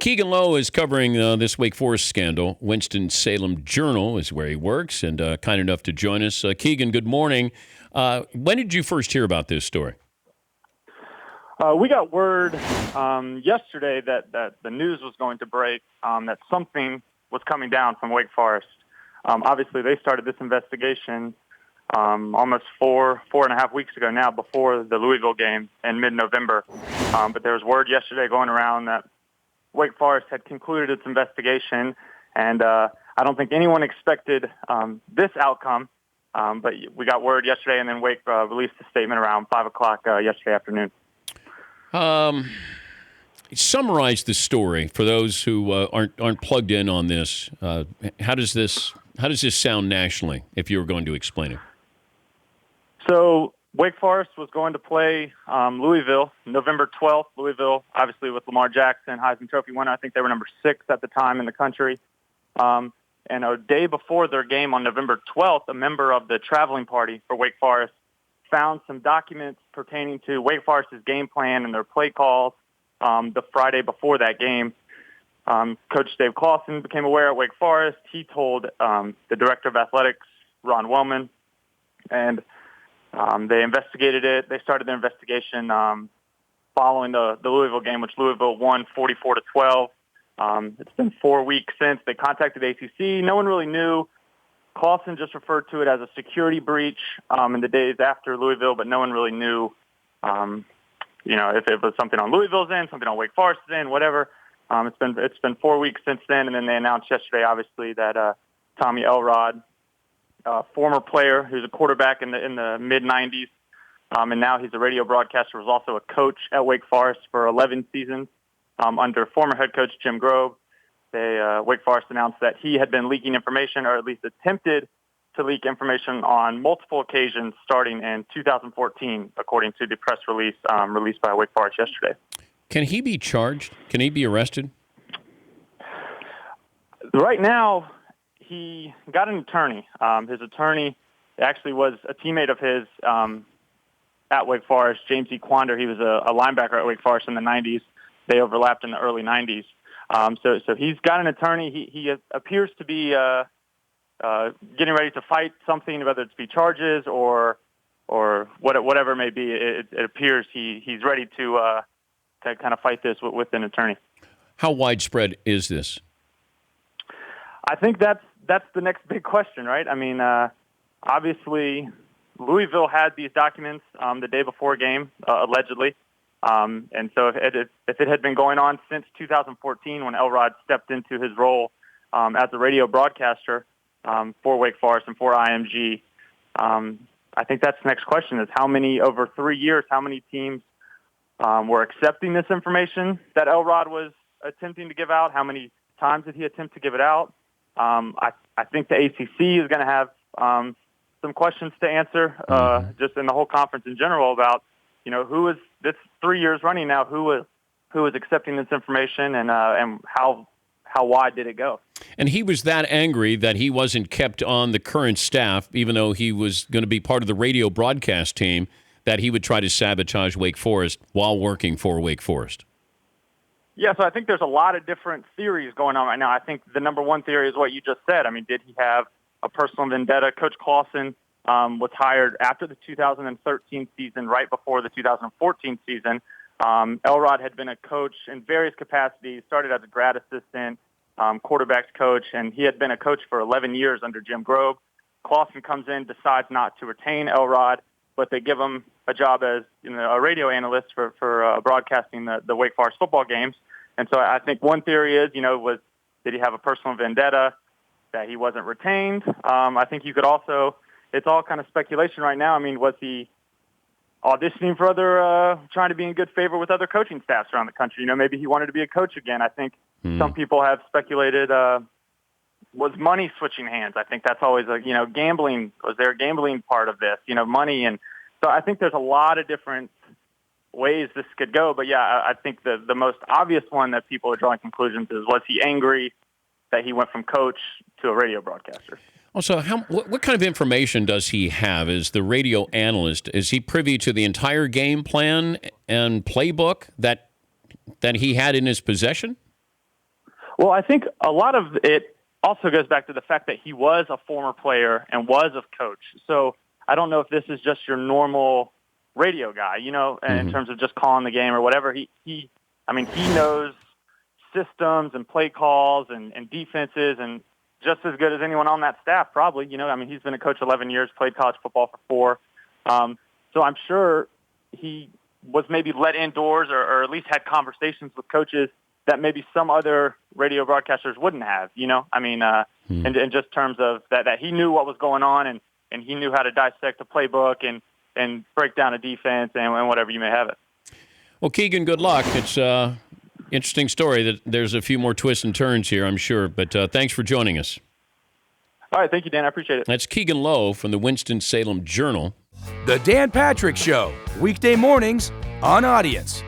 Kegan Lowe is covering this Wake Forest scandal. Winston-Salem Journal is where he works, and kind enough to join us. Kegan, good morning. When did you first hear about this story? We got word yesterday that the news was going to break, that something was coming down from Wake Forest. Obviously, they started this investigation almost four and a half weeks ago now, before the Louisville game in mid-November. But there was word yesterday going around that Wake Forest had concluded its investigation, and I don't think anyone expected this outcome. But we got word yesterday, and then Wake released a statement around 5 o'clock yesterday afternoon. Summarize the story for those who aren't plugged in on this. How does this sound nationally, if you were going to explain it? So Wake Forest was going to play Louisville November 12th. Louisville, obviously, with Lamar Jackson, Heisman Trophy winner. I think they were number 6 at the time in the country. And a day before their game on November 12th, a member of the traveling party for Wake Forest found some documents pertaining to Wake Forest's game plan and their play calls the Friday before that game. Coach Dave Clawson became aware at Wake Forest. He told the director of athletics, Ron Wellman, and they investigated it. They started their investigation following the Louisville game, which Louisville won 44-12. It's been 4 weeks since. They contacted ACC. No one really knew. Clawson just referred to it as a security breach in the days after Louisville, but no one really knew, if it was something on Louisville's end, something on Wake Forest's end, whatever. It's been 4 weeks since then, and then they announced yesterday, obviously, that Tommy Elrod, former player who's a quarterback in the mid-'90s, and now he's a radio broadcaster, was also a coach at Wake Forest for 11 seasons under former head coach Jim Grove. Wake Forest announced that he had been leaking information, or at least attempted to leak information on multiple occasions starting in 2014, according to the press release released by Wake Forest yesterday. Can he be charged? Can he be arrested? Right now, he got an attorney. His attorney actually was a teammate of his at Wake Forest, James E. Quander. He was a linebacker at Wake Forest in the 90s. They overlapped in the early 90s. So he's got an attorney. He appears to be getting ready to fight something, whether it's be charges or whatever it may be. It appears he's ready to kind of fight this with an attorney. How widespread is this? I think that's the next big question, right? I mean, obviously, Louisville had these documents the day before a game, allegedly. And so if it had been going on since 2014, when Elrod stepped into his role as a radio broadcaster for Wake Forest and for IMG, I think that's the next question: is over 3 years, how many teams were accepting this information that Elrod was attempting to give out? How many times did he attempt to give it out? I think the ACC is going to have some questions to answer, just in the whole conference in general, about who is this 3 years running now? Who is accepting this information, and how wide did it go? And he was that angry that he wasn't kept on the current staff, even though he was going to be part of the radio broadcast team, that he would try to sabotage Wake Forest while working for Wake Forest. Yeah, so I think there's a lot of different theories going on right now. I think the number one theory is what you just said. I mean, did he have a personal vendetta? Coach Clawson was hired after the 2013 season, right before the 2014 season. Elrod had been a coach in various capacities, started as a grad assistant, quarterbacks coach, and he had been a coach for 11 years under Jim Grove. Clawson comes in, decides not to retain Elrod, but they give him a job as a radio analyst for broadcasting the Wake Forest football games. And so I think one theory is, did he have a personal vendetta that he wasn't retained? I think you could also, it's all kind of speculation right now. I mean, was he auditioning for trying to be in good favor with other coaching staffs around the country? Maybe he wanted to be a coach again. I think some people have speculated, was money switching hands? I think that's always gambling. Was there a gambling part of this? Money. And so I think there's a lot of different ways this could go. But yeah, I think the most obvious one that people are drawing conclusions is, was he angry that he went from coach to a radio broadcaster? Also, what kind of information does he have as the radio analyst? Is he privy to the entire game plan and playbook that he had in his possession? Well, I think a lot of it also goes back to the fact that he was a former player and was a coach. So I don't know if this is just your normal radio guy, in terms of just calling the game or whatever. He knows systems and play calls and defenses and just as good as anyone on that staff, probably. He's been a coach 11 years, played college football for 4. So I'm sure he was maybe let indoors or at least had conversations with coaches that maybe some other radio broadcasters wouldn't have, in just terms of that he knew what was going on and he knew how to dissect a playbook and break down a defense and whatever you may have it. Well, Kegan, good luck. It's interesting story. That there's a few more twists and turns here, I'm sure. But thanks for joining us. All right, thank you, Dan. I appreciate it. That's Kegan Lowe from the Winston-Salem Journal. The Dan Patrick Show, weekday mornings on Audience.